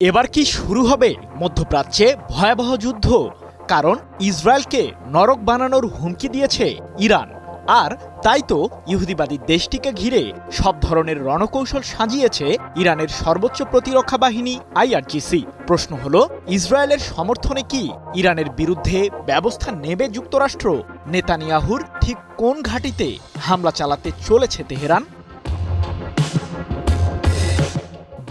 এবার কি শুরু হবে মধ্যপ্রাচ্যে ভয়াবহ যুদ্ধ? কারণ ইসরায়েলকে নরক বানানোর হুমকি দিয়েছে ইরান। আর তাই তো ইহুদিবাদী দেশটিকে ঘিরে সব ধরনের রণকৌশল সাজিয়েছে ইরানের সর্বোচ্চ প্রতিরক্ষা বাহিনী আইআরজিসি। প্রশ্ন হলো, ইসরায়েলের সমর্থনে কি ইরানের বিরুদ্ধে ব্যবস্থা নেবে যুক্তরাষ্ট্র? নেতানিয়াহুর ঠিক কোন ঘাঁটিতে হামলা চালাতে চলেছে তেহরান?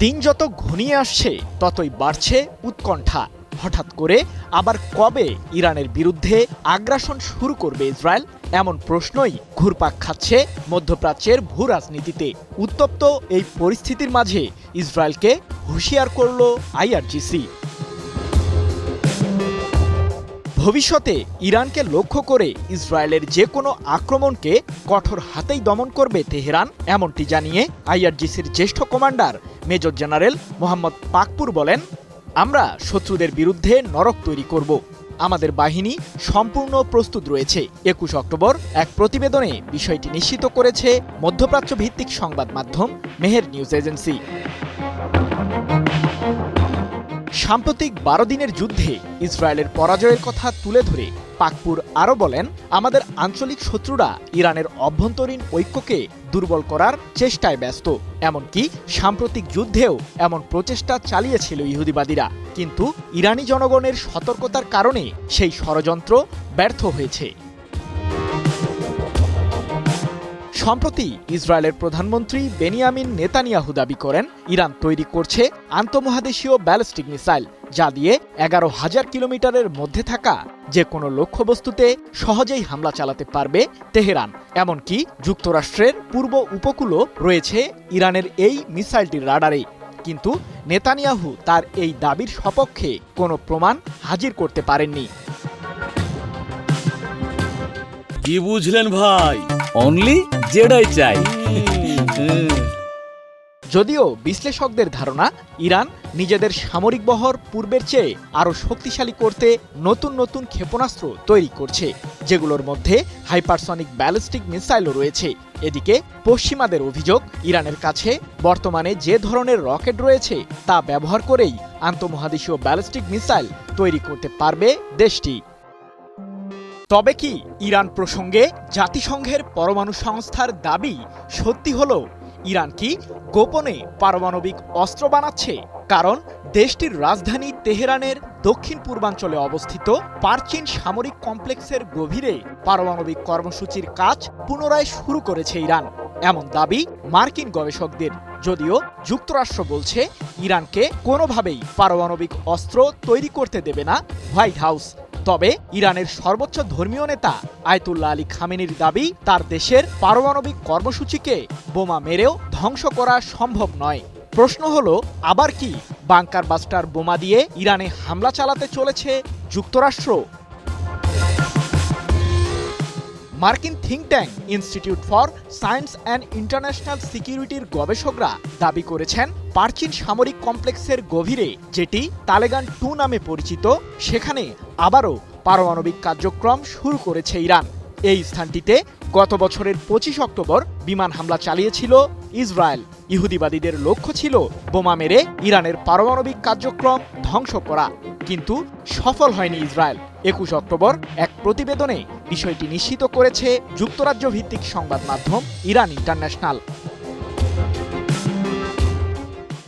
দিন যত ঘনিয়ে আসছে ততই বাড়ছে উৎকণ্ঠা। হঠাৎ করে আবার কবে ইরানের বিরুদ্ধে আগ্রাসন শুরু করবে ইসরায়েল? এমন প্রশ্নই ঘুরপাক খাচ্ছে মধ্যপ্রাচ্যের ভূ রাজনীতিতে। উত্তপ্ত এই পরিস্থিতির মাঝে ইসরায়েলকে হুঁশিয়ার করল আইআরজিসি। ভবিষ্যতে ইরানকে লক্ষ্য করে ইসরায়েলের যে কোনো আক্রমণকে কঠোর হাতেই দমন করবে তেহরান, এমনটি জানিয়ে আইআরজিসির জ্যেষ্ঠ commander major general Mohammad Pakpour বলেন, আমরা শত্রুদের বিরুদ্ধে নরক তৈরি করব। আমাদের বাহিনী সম্পূর্ণ প্রস্তুত রয়েছে। ২১ অক্টোবর এক প্রতিবেদনে বিষয়টি নিশ্চিত করেছে মধ্যপ্রাচ্য ভিত্তিক সংবাদ মাধ্যম মেহের নিউজ এজেন্সি। সাম্প্রতিক ১২ দিনের যুদ্ধে ইসরায়েলের পরাজয়ের কথা তুলে ধরে পাকপুর আরও বলেন, আমাদের আঞ্চলিক শত্রুরা ইরানের অভ্যন্তরীণ ঐক্যকে দুর্বল করার চেষ্টায় ব্যস্ত। এমনকি সাম্প্রতিক যুদ্ধেও এমন প্রচেষ্টা চালিয়েছিল ইহুদিবাদীরা, কিন্তু ইরানি জনগণের সতর্কতার কারণে সেই ষড়যন্ত্র ব্যর্থ হয়েছে। সম্প্রতি ইসরায়েলের প্রধানমন্ত্রী বেনিয়ামিন নেতানিয়াহু দাবি করেন, ইরান তৈরি করছে আন্তঃমহাদেশীয় ব্যালিস্টিক মিসাইল, যা দিয়ে ১১,০০০ কিলোমিটারের মধ্যে থাকা যে কোনো লক্ষ্যবস্তুতে সহজেই হামলা চালাতে পারবে তেহরান। এমনকি যুক্তরাষ্ট্রের পূর্ব উপকূলও রয়েছে ইরানের এই মিসাইলটির রাডারে। কিন্তু নেতানিয়াহু তার এই দাবির সপক্ষে কোনো প্রমাণ হাজির করতে পারেননি। কি বুঝলেন ভাই? অনলি জেডাই চাই। যদিও বিশ্লেষকদের ধারণা, ইরান নিজেদের সামরিক বহর পূর্বের চেয়ে আরও শক্তিশালী করতে নতুন নতুন ক্ষেপণাস্ত্র তৈরি করছে, যেগুলোর মধ্যে হাইপারসনিক ব্যালিস্টিক মিসাইলও রয়েছে। এদিকে পশ্চিমাদের অভিযোগ, ইরানের কাছে বর্তমানে যে ধরনের রকেট রয়েছে তা ব্যবহার করেই আন্তঃমহাদেশীয় ব্যালিস্টিক মিসাইল তৈরি করতে পারবে দেশটি। তবে কি ইরান প্রসঙ্গে জাতিসংঘের পরমাণু সংস্থার দাবি সত্যি হলো? ইরান কি গোপনে পারমাণবিক অস্ত্র বানাচ্ছে? কারণ দেশটির রাজধানী তেহরানের দক্ষিণ পূর্বাঞ্চলে অবস্থিত পারচিন সামরিক কমপ্লেক্সের গভীরে পারমাণবিক কর্মসূচির কাজ পুনরায় শুরু করেছে ইরান, এমন দাবি মার্কিন গবেষকদের। যদিও যুক্তরাষ্ট্র বলছে, ইরানকে কোনোভাবেই পারমাণবিক অস্ত্র তৈরি করতে দেবে না হোয়াইট হাউস। তবে ইরানের সর্বোচ্চ ধর্মীয় নেতা আয়াতুল্লাহ আলী খামেনির দাবি, তার দেশের পারমাণবিক কর্মসূচিকে বোমা মেরেও ধ্বংস করা সম্ভব নয়। প্রশ্ন হলো, আবার কি বাংকার বাস্টার বোমা দিয়ে ইরানে হামলা চালাতে চলেছে যুক্তরাষ্ট্র? মার্কিন think tank institute for science and international সিকিউরিটির গবেষকরা দাবি করেছেন, পারচিন সামরিক কমপ্লেক্সের গভীরে, যেটি তালেগান 2 নামে পরিচিত, সেখানে আবারও পারমাণবিক কার্যক্রম শুরু করেছে ইরান। এই স্থানটিতে গত বছরের ২৫ অক্টোবর বিমান হামলা চালিয়েছিল ইসরায়েল। ইহুদিবাদীদের লক্ষ্য ছিল বোমা মেরে ইরানের পারমাণবিক কার্যক্রম ধ্বংস করা, কিন্তু সফল হয়নি ইসরায়েল। ২১ অক্টোবর এক প্রতিবেদনে বিষয়টি নিশ্চিত করেছে যুক্তরাজ্য ভিত্তিক সংবাদ মাধ্যম ইরান ইন্টারন্যাশনাল।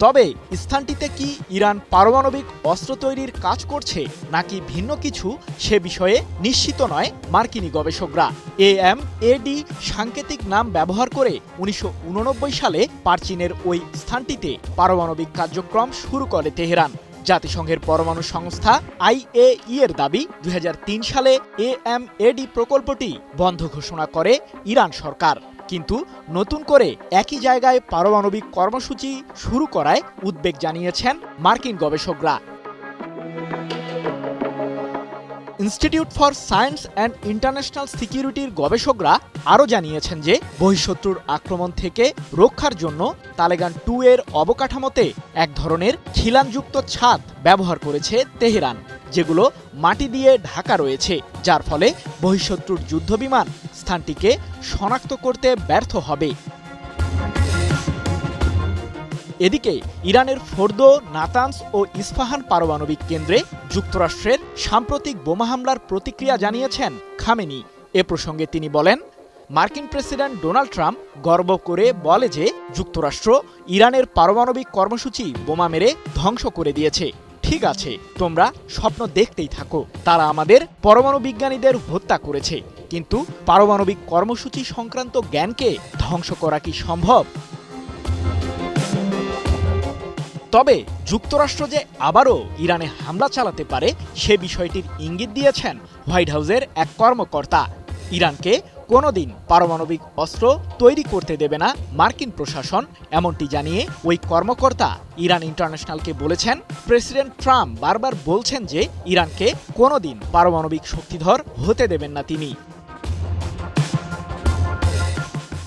তবে স্থানটিতে কি ইরান পারমাণবিক অস্ত্র তৈরির কাজ করছে নাকি ভিন্ন কিছু, সে বিষয়ে নিশ্চিত নয় মার্কিনী গবেষকরা। AMAD সাংকেতিক নাম ব্যবহার করে ১৯৮৯ সালে পারচিনের ওই স্থানটিতে পারমাণবিক কার্যক্রম শুরু করে তেহরান। জাতিসংঘের পরমাণু সংস্থা IAEA এর দাবি, ২০০৩ সালে AMAD প্রকল্পটি বন্ধ ঘোষণা করে ইরান সরকার। কিন্তু নতুন করে একই জায়গায় পারমাণবিক কর্মসূচি শুরু করায় উদ্বেগ জানিয়েছেন মার্কিন গবেষকরা। Institute for science and international সিকিউরিটির গবেষকরা আরও জানিয়েছেন যে, বহিঃশত্রুর আক্রমণ থেকে রক্ষার জন্য তালেগান 2 এর অবকাঠামোতে এক ধরনের খিলানযুক্ত ছাদ ব্যবহার করেছে তেহরান, যেগুলো মাটি দিয়ে ঢাকা রয়েছে, যার ফলে বহিঃশত্রুর যুদ্ধবিমান স্থানটিকে শনাক্ত করতে ব্যর্থ হবে। এদিকে ইরানের ফোর্দো, নাতানস ও ইস্পাহান পারমাণবিক কেন্দ্রে যুক্তরাষ্ট্রের সাম্প্রতিক বোমা হামলার প্রতিক্রিয়া জানিয়েছেন খামেনি। এ প্রসঙ্গে তিনি বলেন, মার্কিন প্রেসিডেন্ট ডোনাল্ড ট্রাম্প গর্ব করে বলে যে যুক্তরাষ্ট্র ইরানের পারমাণবিক কর্মসূচি বোমা মেরে ধ্বংস করে দিয়েছে। ঠিক আছে, তোমরা স্বপ্ন দেখতেই থাকো। তারা আমাদের পরমাণু বিজ্ঞানীদের হত্যা করেছে, কিন্তু পারমাণবিক কর্মসূচি সংক্রান্ত জ্ঞানকে ধ্বংস করা কি সম্ভব? তবে যুক্তরাষ্ট্র যে আবারও ইরানে হামলা চালাতে পারে সে বিষয়টির ইঙ্গিত দিয়েছেন হোয়াইট হাউসের এক কর্মকর্তা। ইরানকে কোনোদিন পারমাণবিক অস্ত্র তৈরি করতে দেবে না মার্কিন প্রশাসন, এমনটি জানিয়ে ওই কর্মকর্তা ইরান ইন্টারন্যাশনালকে বলেছেন, প্রেসিডেন্ট ট্রাম্প বারবার বলছেন যে ইরানকে কোনোদিন পারমাণবিক শক্তিধর হতে দেবেন না তিনি।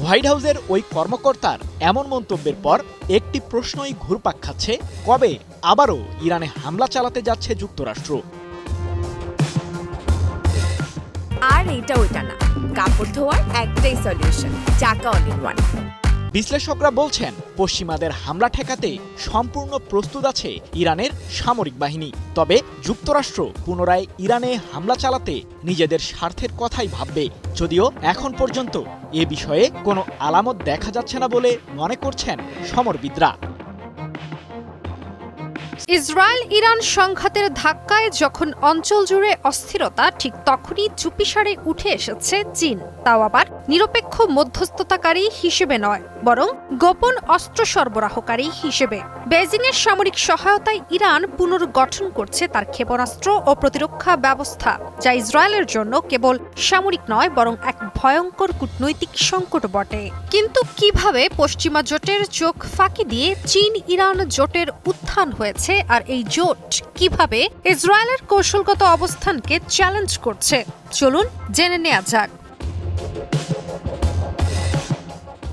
হোয়াইট হাউসের ওই কর্মকর্তার এমন মন্তব্যের পর একটি প্রশ্নই ঘুরপাক খাচ্ছে, কবে আবারও ইরানে হামলা চালাতে যাচ্ছে যুক্তরাষ্ট্র? আর এটা ওইটা না, কাপড় ধোয়ার একটাই সলিউশন, চাকা অল ইন ওয়ান। বিশ্লেষকরা বলছেন, পশ্চিমাদের হামলা ঠেকাতে সম্পূর্ণ প্রস্তুত আছে ইরানের সামরিক বাহিনী। তবে যুক্তরাষ্ট্র পুনরায় ইরানে হামলা চালাতে নিজেদের স্বার্থের কথাই ভাববে, যদিও এখন পর্যন্ত এ বিষয়ে কোনো আলামত দেখা যাচ্ছে না বলে মনে করছেন সমরবিদরা। ইসরায়েল ইরান সংঘাতের ধাক্কায় যখন অঞ্চল জুড়ে অস্থিরতা, ঠিক তখনই চুপিসারে উঠে এসেছে চীন, তাও আবার নিরপেক্ষ মধ্যস্থতাকারী হিসেবে নয়, বরং গোপন অস্ত্র সরবরাহকারী হিসেবে। বেজিংয়ের সামরিক সহায়তায় ইরান পুনর্গঠন করছে তার ক্ষেপণাস্ত্র ও প্রতিরক্ষা ব্যবস্থা, যা ইসরায়েলের জন্য কেবল সামরিক নয় বরং এক ভয়ঙ্কর কূটনৈতিক সংকট বটে। কিন্তু কিভাবে পশ্চিমা জোটের চোখ ফাঁকি দিয়ে চীন ইরান জোটের উত্থান হয়েছে, আর এই জোট কিভাবে ইসরায়েলের কৌশলগত অবস্থানকে চ্যালেঞ্জ করছে, চলুন জেনে নেওয়া যাক।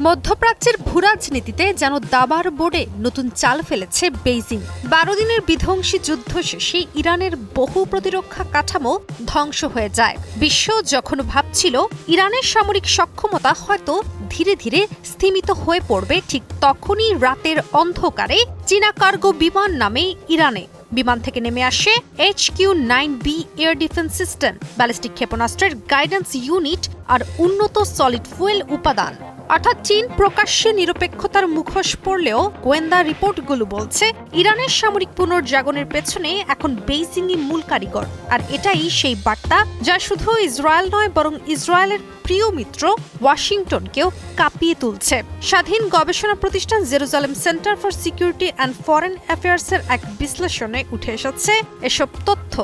মধ্যপ্রাচ্যের ভূরাজনীতিতে যেন দাবার বোর্ডে নতুন চাল ফেলেছে বেইজিং। 12 দিনের বিধ্বংসী যুদ্ধ শেষে ইরানের বহু প্রতিরক্ষা কাঠামো ধ্বংস হয়ে যায়। বিশ্ব যখন ভাবছিল ইরানের সামরিক সক্ষমতা হয়তো ধীরে ধীরে স্তিমিত হয়ে পড়বে, ঠিক তখনই রাতের অন্ধকারে চীনা কার্গো বিমান নামে ইরানে বিমান থেকে নেমে আসে HQ-9B air defence system, ballistic ক্ষেপণাস্ত্রের গাইডেন্স ইউনিট আর উন্নত সলিড ফুয়েল উপাদান। অর্থাৎ চীন প্রকাশ্যে নিরপেক্ষতার মুখোশ পড়লেও গোয়েন্দা রিপোর্টগুলো বলছে ইরানের সামরিক পুনর্জাগরণের পেছনে এখন বেইজিংই মূল কারিগর। আর এটাই সেই বার্তা যা শুধু ইসরায়েল নয় বরং ইসরায়েলের প্রিয় মিত্র ওয়াশিংটনকেও কাঁপিয়ে তুলছে। স্বাধীন গবেষণা প্রতিষ্ঠান Jerusalem centre for security and foreign অ্যাফেয়ার্সের এক বিশ্লেষণে উঠে এসেছে এসব তথ্য।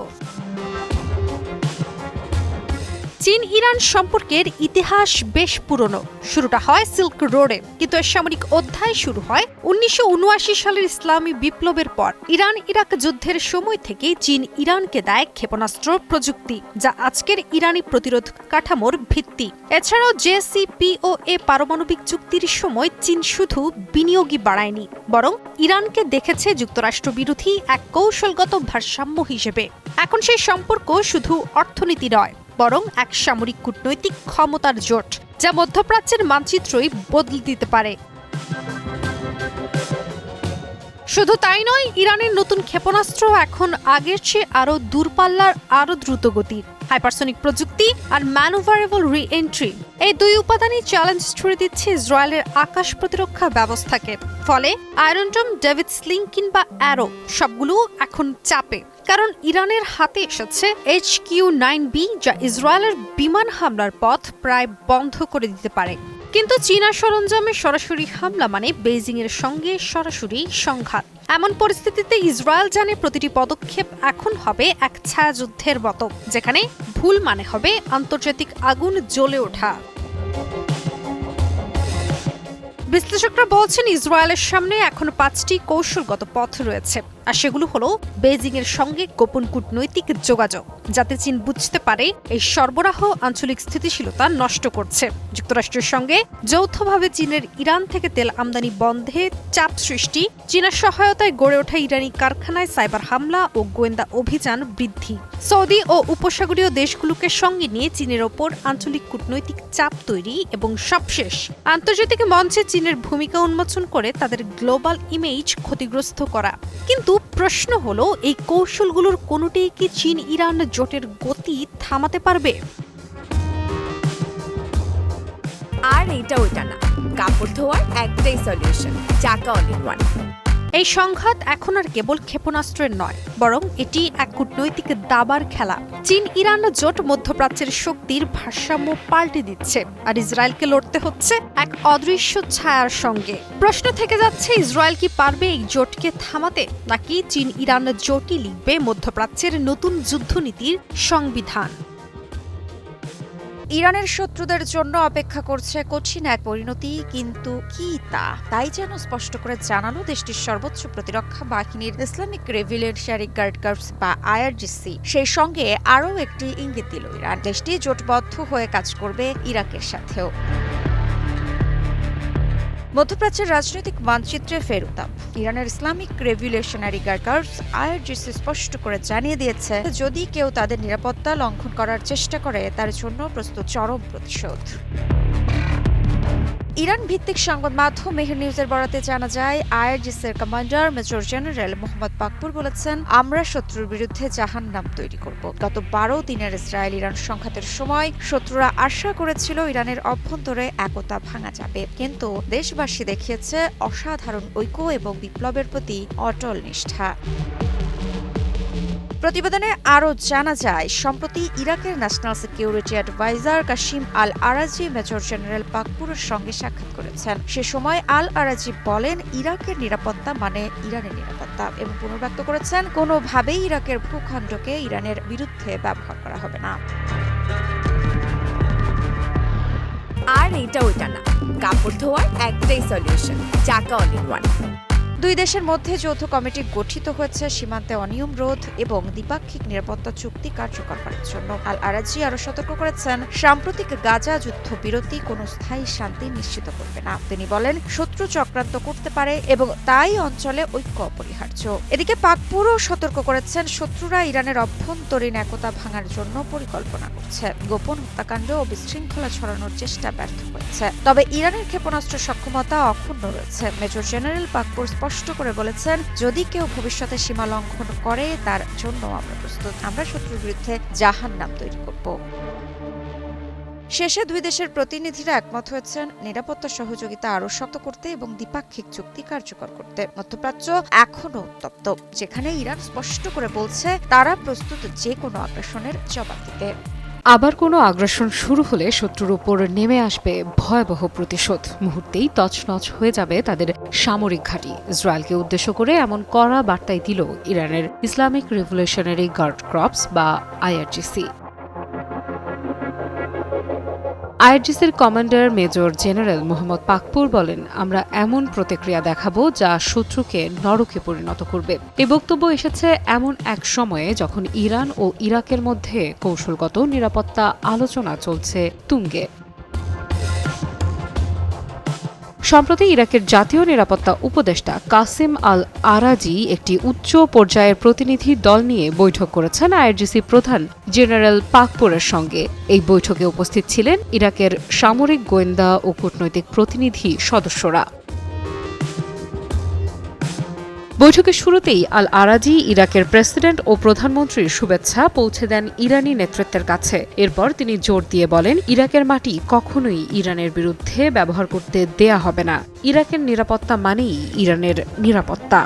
চীন ইরান সম্পর্কের ইতিহাস বেশ পুরনো। শুরুটা হয় সিল্ক রোডে, কিন্তু এর সামরিক অধ্যায় শুরু হয় 1979 সালের ইসলামী বিপ্লবের পর। ইরান ইরাক যুদ্ধের সময় থেকে চীন ইরানকে দেয় ক্ষেপণাস্ত্র প্রযুক্তি, যা আজকের ইরানি প্রতিরোধ কাঠামোর ভিত্তি। এছাড়াও JCPOA পারমাণবিক চুক্তির সময় চীন শুধু বিনিয়োগই বাড়ায়নি, বরং ইরানকে দেখেছে যুক্তরাষ্ট্র বিরোধী এক কৌশলগত ভারসাম্য হিসেবে। এখন সেই সম্পর্ক শুধু অর্থনীতি নয় বরং এক সামরিক কূটনৈতিক ক্ষমতার জোট, যা মধ্যপ্রাচ্যের মানচিত্রই বদলে দিতে পারে। শুধু তাই নয়, ইরানের নতুন ক্ষেপণাস্ত্র এখন আগের চেয়ে আরও দূরপাল্লার, আরও দ্রুতগতির। হাইপারসনিক প্রযুক্তি আর ম্যানুভারেবল রি-এন্ট্রি, এই দুই উপাদানই চ্যালেঞ্জ ছুড়ে দিচ্ছে ইসরায়েলের আকাশ প্রতিরক্ষা ব্যবস্থাকে। ফলে আয়রন ডোম, ডেভিড স্লিং কিংবা অ্যারো সবগুলো এখন চাপে, কারণ ইরানের হাতে এসেছে HQ-9B, যা ইসরায়েলের বিমান হামলার পথ প্রায় বন্ধ করে দিতে পারে। কিন্তু চীনা সরঞ্জামে সরাসরি হামলা মানে বেইজিংয়ের সঙ্গে সরাসরি সংঘাত। এমন পরিস্থিতিতে ইসরায়েল জানে প্রতিটি পদক্ষেপ এখন হবে এক ছায়াযুদ্ধের মতো, যেখানে ভুল মানে হবে আন্তর্জাতিক আগুন জ্বলে ওঠা। বিশ্লেষকরা বলছেন ইসরায়েলের সামনে এখন 5টি কৌশলগত পথ রয়েছে। আর সেগুলো হলো বেইজিং এর সঙ্গে গোপন কূটনৈতিক যোগাযোগ, যাতে চীন বুঝতে পারে এই সরবরাহ আঞ্চলিক স্থিতিশীলতা নষ্ট করছে। যুক্তরাষ্ট্রের সঙ্গে যৌথভাবে চীনের ইরান থেকে তেল আমদানি বন্ধে চাপ সৃষ্টি, চীনের সহায়তায় গড়ে ওঠা ইরানি কারখানায় সাইবার হামলা ও গোয়েন্দা অভিযান বৃদ্ধি, সৌদি ও উপসাগরীয় দেশগুলোকে সঙ্গে নিয়ে চীনের ওপর আঞ্চলিক কূটনৈতিক চাপ তৈরি এবং সবশেষ আন্তর্জাতিক মঞ্চে চীনের ভূমিকা উন্মোচন করে তাদের গ্লোবাল ইমেজ ক্ষতিগ্রস্ত করা। কিন্তু প্রশ্ন হলো, এই কৌশলগুলোর কোনোটিই কি চীন ইরান জোটের গতি থামাতে পারবে? আর এটা ওইটা না, কাপড় ধোয়ার একটাই সলিউশন, চাকা অল ইন ওয়ান। এই সংঘাত এখন আর কেবল ক্ষেপণাস্ত্রের নয়, বরং এটি এক কূটনৈতিক দাবার খেলা। চীন ইরান জোট মধ্যপ্রাচ্যের শক্তির ভারসাম্য পাল্টে দিচ্ছে, আর ইসরায়েলকে লড়তে হচ্ছে এক অদৃশ্য ছায়ার সঙ্গে। প্রশ্ন থেকে যাচ্ছে, ইসরায়েল কি পারবে এই জোটকে থামাতে, নাকি চীন ইরান জোটই লিখবে মধ্যপ্রাচ্যের নতুন যুদ্ধনীতির সংবিধান? ইরানের শত্রুদের জন্য অপেক্ষা করছে কঠিন এক পরিণতি, কিন্তু কি তাই যেন স্পষ্ট করে জানালো দেশটির সর্বোচ্চ প্রতিরক্ষা বাহিনীর ইসলামিক রেভলিউশনারি গার্ড কর্পস বা আইআরজিসি। সেই সঙ্গে আরও একটি ইঙ্গিত দিল ইরান, দেশটি জোটবদ্ধ হয়ে কাজ করবে ইরাকের সাথেও। মধ্যপ্রাচ্যের রাজনৈতিক মানচিত্রে ফের উত্তাপ। ইরানের Islamic revolutionary guard corps IRGC স্পষ্ট করে জানিয়ে দিয়েছে, যদি কেউ তাদের নিরাপত্তা লঙ্ঘন করার চেষ্টা করে তার জন্য প্রস্তুত চরম প্রতিশোধ। ইরান ভিত্তিক সংবাদ মাধ্যম মেহের নিউজের বরাতে জানা যায়, আইআরজিসির commander major general Mohammad Pakpour বলেছেন, আমরা শত্রুর বিরুদ্ধে জাহান্নাম তৈরি করব। গত 12 দিনের ইসরায়েল ইরান সংঘাতের সময় শত্রুরা আশা করেছিল ইরানের অভ্যন্তরে একতা ভাঙা যাবে, কিন্তু দেশবাসী দেখিয়েছে অসাধারণ ঐক্য এবং বিপ্লবের প্রতি অটল নিষ্ঠা। প্রতিবেদনে আরও জানা যায়, সম্প্রতি ইরাকের ন্যাশনাল সিকিউরিটি অ্যাডভাইজার কাশিম আল আরাজি মেজর জেনারেল পাকপুরের সঙ্গে সাক্ষাৎ করেছেন। সে সময় আল আরাজি বলেন, ইরাকের নিরাপত্তা মানে ইরানের নিরাপত্তা, এবং পুনর্ব্যক্ত করেছেন, কোনোভাবেই ইরাকের ভূখণ্ডকে ইরানের বিরুদ্ধে ব্যবহার করা হবে না। আর এটা ওইটা না, কাপড় ধোয়ার একটাই সলিউশন, চাকা অল ইন ওয়ান। দুই দেশের মধ্যে যৌথ কমিটি গঠিত হয়েছে সীমান্তে অনিয়ম রোধ এবং দ্বিপাক্ষিক নিরাপত্তা চুক্তি কার্যকর করার জন্য। আল আরাজি আরও সতর্ক করেছেন, সাম্প্রতিক গাজা যুদ্ধবিরতি কোনো স্থায়ী শান্তি নিশ্চিত করবে না। তিনি বলেন, শত্রু চক্রান্ত করতে পারে এবং তাই অঞ্চলে ঐক্য অপরিহার্য। এদিকে পাকপুরও সতর্ক করেছেন, শত্রুরা ইরানের অভ্যন্তরীণ একতা ভাঙার জন্য পরিকল্পনা করছে, গোপন হত্যাকাণ্ড ও বিশৃঙ্খলা ছড়ানোর চেষ্টা ব্যর্থ হয়েছে। তবে ইরানের ক্ষেপণাস্ত্র সক্ষমতা অক্ষুণ্ণ রয়েছে। মেজর জেনারেল পাকপুর স্পষ্ট করে বলেছেন, যদি কেউ ভবিষ্যতে সীমা লঙ্ঘন করে তার জন্য আমরা প্রস্তুত, আমরা শত্রুর বিরুদ্ধে জাহান্নাম তৈরি করব। শেষে দুই দেশের প্রতিনিধিরা একমত হয়েছেন নিরাপত্তা সহযোগিতা আরও শক্ত করতে এবং দ্বিপাক্ষিক চুক্তি কার্যকর করতে। মধ্যপ্রাচ্য এখনও উত্তপ্ত, যেখানে ইরান স্পষ্ট করে বলছে তারা প্রস্তুত যে কোনো আগ্রাসনের জবাব দিতে। আবার কোনো আগ্রাসন শুরু হলে শত্রুর উপর নেমে আসবে ভয়াবহ প্রতিশোধ। মুহূর্তেই তছনছ হয়ে যাবে তাদের সামরিক ঘাঁটি। ইসরায়েলকে উদ্দেশ্য করে এমন কড়া বার্তাই দিল ইরানের ইসলামিক রেভলিউশনারি গার্ড কর্পস বা আইআরজিসি। আইআরজিসির commander major general Mohammad Pakpour বলেন, আমরা এমন প্রতিক্রিয়া দেখাবো যা শত্রুকে নরকে পরিণত করবে। এই বক্তব্য এসেছে এমন এক সময়ে যখন ইরান ও ইরাকের মধ্যে কৌশলগত নিরাপত্তা আলোচনা চলছে তুঙ্গে। সম্প্রতি ইরাকের জাতীয় নিরাপত্তা উপদেষ্টা কাসিম আল আরাজি একটি উচ্চ পর্যায়ের প্রতিনিধি দল নিয়ে বৈঠক করেছেন আইআরজিসি প্রধান জেনারেল পাকপুরের সঙ্গে। এই বৈঠকে উপস্থিত ছিলেন ইরাকের সামরিক গোয়েন্দা ও কূটনৈতিক প্রতিনিধি সদস্যরা। বৈঠকের শুরুতেই আল আরাজি ইরাকের প্রেসিডেন্ট ও প্রধানমন্ত্রীর শুভেচ্ছা পৌঁছে দেন ইরানি নেতৃত্বের কাছে। এরপর তিনি জোর দিয়ে বলেন, ইরাকের মাটি কখনোই ইরানের বিরুদ্ধে ব্যবহার করতে দেয়া হবে না। ইরাকের নিরাপত্তা মানেই ইরানের নিরাপত্তা।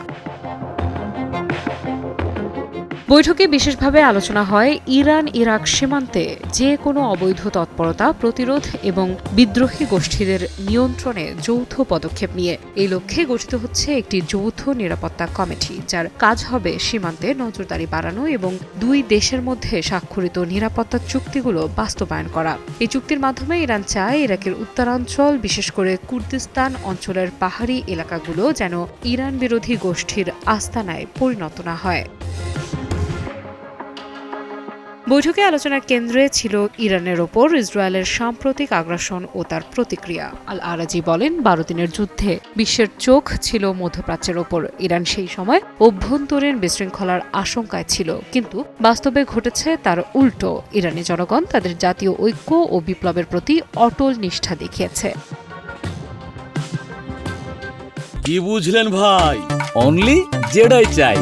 বৈঠকে বিশেষভাবে আলোচনা হয় ইরান ইরাক সীমান্তে যে কোনো অবৈধ তৎপরতা প্রতিরোধ এবং বিদ্রোহী গোষ্ঠীদের নিয়ন্ত্রণে যৌথ পদক্ষেপ নিয়ে। এই লক্ষ্যে গঠিত হচ্ছে একটি যৌথ নিরাপত্তা কমিটি, যার কাজ হবে সীমান্তে নজরদারি বাড়ানো এবং দুই দেশের মধ্যে স্বাক্ষরিত নিরাপত্তা চুক্তিগুলো বাস্তবায়ন করা। এই চুক্তির মাধ্যমে ইরান চায় ইরাকের উত্তরাঞ্চল, বিশেষ করে কুর্দিস্তান অঞ্চলের পাহাড়ি এলাকাগুলো যেন ইরান বিরোধী গোষ্ঠীর আস্তানায় পরিণত না হয়। বৈঠকে আলোচনার কেন্দ্রে ছিল ইরানের ওপর ইসরায়েলের সাম্প্রতিক আগ্রাসন ও তার প্রতিক্রিয়া। আল আরাজি বলেন, 12 দিনের যুদ্ধে বিশ্বের চোখ ছিল মধ্যপ্রাচ্যের ওপর। ইরান সেই সময় অভ্যন্তরীণ বিশৃঙ্খলার আশঙ্কায় ছিল, কিন্তু বাস্তবে ঘটেছে তার উল্টো। ইরানি জনগণ তাদের জাতীয় ঐক্য ও বিপ্লবের প্রতি অটল নিষ্ঠা দেখিয়েছে। কি বুঝলেন ভাই? অনলি জেডাই চাই।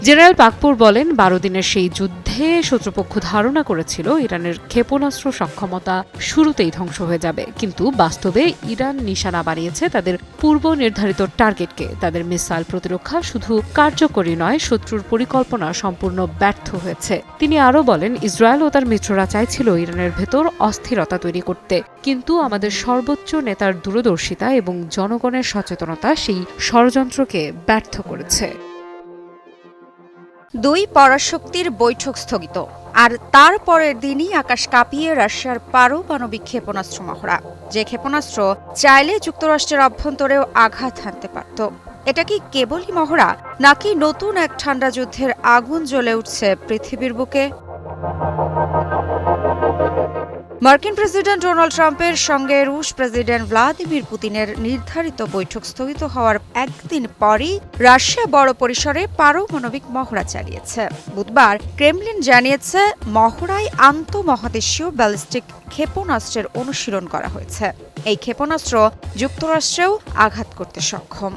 জেনারেল পাকপুর বলেন, 12 দিনের সেই যুদ্ধে শত্রুপক্ষ ধারণা করেছিল ইরানের ক্ষেপণাস্ত্র সক্ষমতা শুরুতেই ধ্বংস হয়ে যাবে, কিন্তু বাস্তবে ইরান নিশানা বানিয়েছে তাদের পূর্ব নির্ধারিত টার্গেটকে। তাদের মিসাইল প্রতিরক্ষা শুধু কার্যকরী নয়, শত্রুর পরিকল্পনা সম্পূর্ণ ব্যর্থ হয়েছে। তিনি আরও বলেন, ইসরায়েল ও তার মিত্ররা চাইছিল ইরানের ভেতর অস্থিরতা তৈরি করতে, কিন্তু আমাদের সর্বোচ্চ নেতার দূরদর্শিতা এবং জনগণের সচেতনতা সেই ষড়যন্ত্রকে ব্যর্থ করেছে। দুই পরাশক্তির বৈঠক স্থগিত, আর তার পরের দিনই আকাশ কাঁপিয়ে রাশিয়ার পারমাণবিক ক্ষেপণাস্ত্র মহড়া। যে ক্ষেপণাস্ত্র চাইলে যুক্তরাষ্ট্রের অভ্যন্তরেও আঘাত হানতে পারত। এটা কি কেবলই মহড়া, নাকি নতুন এক ঠান্ডা যুদ্ধের আগুন জ্বলে উঠছে পৃথিবীর বুকে? মার্কিন প্রেসিডেন্ট ডোনাল্ড ট্রাম্পের সঙ্গে রুশ প্রেসিডেন্ট ভ্লাদিমির পুতিনের নির্ধারিত বৈঠক স্থগিত হওয়ার একদিন পরই রাশিয়া বড় পরিসরে পারমাণবিক মহড়া চালিয়েছে। বুধবার ক্রেমলিন জানিয়েছে, মহড়ায় আন্তঃমহাদেশীয় ব্যালিস্টিক ক্ষেপণাস্ত্রের অনুশীলন করা হয়েছে। এই ক্ষেপণাস্ত্র যুক্তরাষ্ট্রেও আঘাত করতে সক্ষম।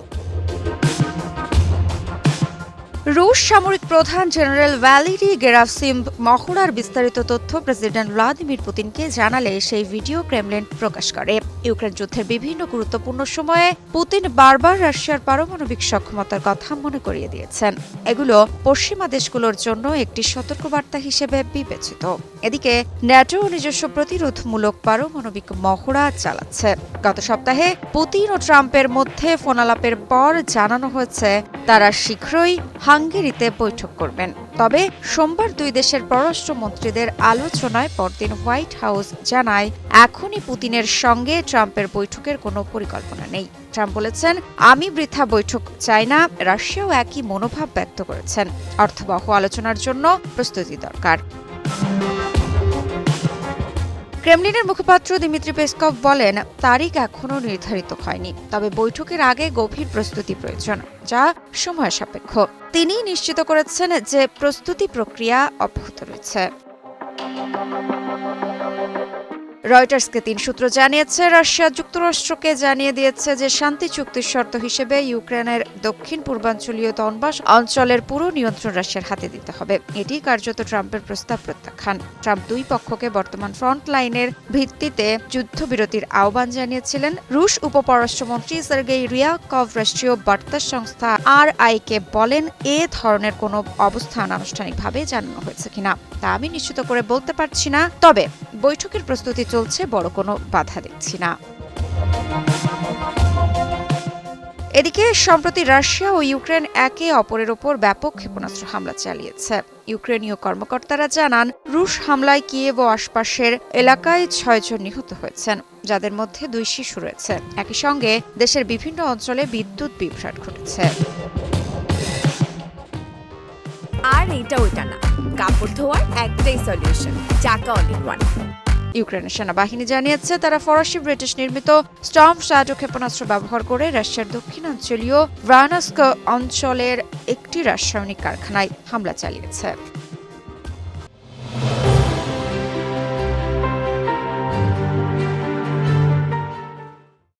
রুশ সামরিক প্রধান জেনারেল ভ্যালেরি গেরাসিমভ মহড়ার বিস্তারিত তথ্য প্রেসিডেন্ট ভ্লাদিমির পুতিনকে জানালে সেই ভিডিও ক্রেমলিন প্রকাশ করে। ইউক্রেন যুদ্ধের বিভিন্ন গুরুত্বপূর্ণ সময়ে পুতিন বারবার রাশিয়ার পারমাণবিক সক্ষমতার কথা মনে করিয়ে দিয়েছেন। এগুলো পশ্চিমা দেশগুলোর জন্য একটি সতর্কবার্তা হিসেবে বিবেচিত। এদিকে ন্যাটো নিজস্ব প্রতিরোধমূলক পারমাণবিক মহড়া চালাচ্ছে। গত সপ্তাহে পুতিন ও ট্রাম্পের মধ্যে ফোনালাপের পর জানানো হয়েছে তারা শীঘ্রই হাঙ্গেরিতে বৈঠক করবেন। তবে সোমবার দুই দেশের পররাষ্ট্রমন্ত্রীদের আলোচনায় পরদিন হোয়াইট হাউস জানায়, এখনই পুতিনের সঙ্গে ট্রাম্পের বৈঠকের কোনো পরিকল্পনা নেই। ট্রাম্প বলেছেন, আমি বৃথা বৈঠক চাই না। রাশিয়াও একই মনোভাব ব্যক্ত করেছেন। অর্থবহ আলোচনার জন্য প্রস্তুতি দরকার। ক্রেমলিনের মুখপাত্র দিমিত্রি পেসকভ বলেন, তারিখ এখনও নির্ধারিত হয়নি, তবে বৈঠকের আগে গভীর প্রস্তুতি প্রয়োজন, যা সময় সাপেক্ষ। তিনি নিশ্চিত করেছেন যে প্রস্তুতি প্রক্রিয়া অব্যাহত রয়েছে। রয়টার্সকে 3 সূত্র জানিয়েছে, রাশিয়া যুক্তরাষ্ট্রকে জানিয়ে দিয়েছে যে শান্তি চুক্তির শর্ত হিসেবে ইউক্রেনের দক্ষিণ পূর্বাঞ্চলীয় দনবাস অঞ্চলের পুরো নিয়ন্ত্রণ রাশিয়ার হাতে দিতে হবে। এটি কার্যত ট্রাম্পের প্রস্তাব প্রত্যাখ্যান। ট্রাম্প দুই পক্ষকে বর্তমান ফ্রন্ট লাইনের ভিত্তিতে যুদ্ধবিরতির আহ্বান জানিয়েছিলেন। রুশ উপপররাষ্ট্রমন্ত্রী সের্গেই রিয়াকভ রাষ্ট্রীয় বার্তা সংস্থা RI-কে বলেন, এ ধরনের কোনো অবস্থান আনুষ্ঠানিকভাবে জানানো হয়েছে কিনা তা আমি নিশ্চিত করে বলতে পারছি না, তবে বৈঠকের প্রস্তুতি চলছে, বড় কোনো বাধা দেখছি না। এদিকে সম্প্রতি রাশিয়া ও ইউক্রেন একে অপরের ওপর ব্যাপক ক্ষেপণাস্ত্র হামলা চালিয়েছে। ইউক্রেনীয় কর্মকর্তারা জানান, রুশ হামলায় কিয়েভ ও আশপাশের এলাকায় 6 জন নিহত হয়েছেন, যাদের মধ্যে 2 শিশু রয়েছে। একই সঙ্গে দেশের বিভিন্ন অঞ্চলে বিদ্যুৎ বিভ্রাট ঘটেছে। আর এটা ওইটা না, কাপড় ধোয়ার একটাই সলিউশন, চাকা অল ইন ওয়ান। ইউক্রেনের সেনাবাহিনী জানিয়েছে, তারা ফরাসি ব্রিটিশ নির্মিত স্টর্ম শ্যাডো ক্ষেপণাস্ত্র ব্যবহার করে রাশিয়ার দক্ষিণাঞ্চলীয় ভ্রানাস্ক অঞ্চলের একটি রাসায়নিক কারখানায় হামলা চালিয়েছে।